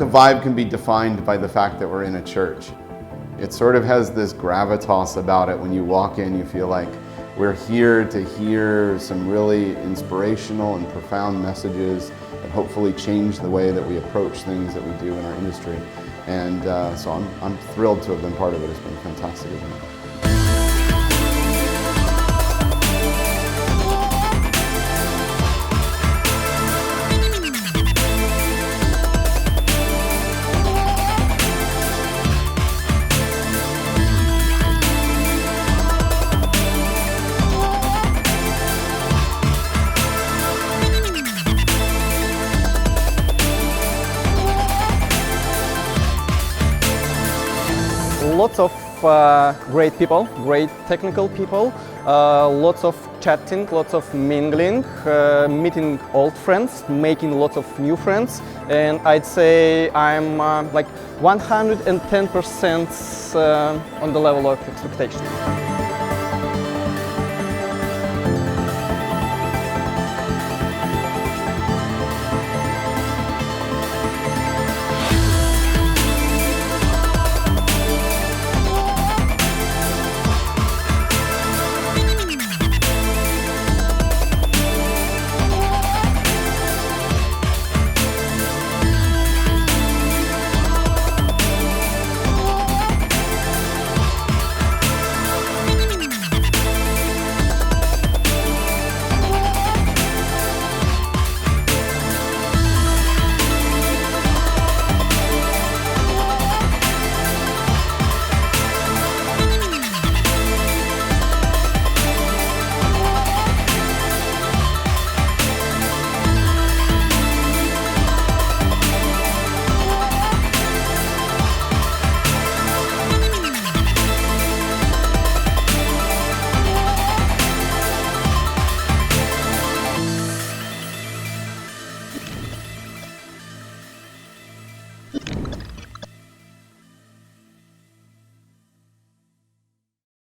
vibe can be defined by the fact that we're in a church. It sort of has this gravitas about it. When you walk in, you feel like we're here to hear some really inspirational and profound messages that hopefully change the way that we approach things that we do in our industry. And so I'm thrilled to have been part of it. It's been a fantastic event. Lots of great people, great technical people, lots of chatting, lots of mingling, meeting old friends, making lots of new friends, and I'd say I'm like 110% on the level of expectation.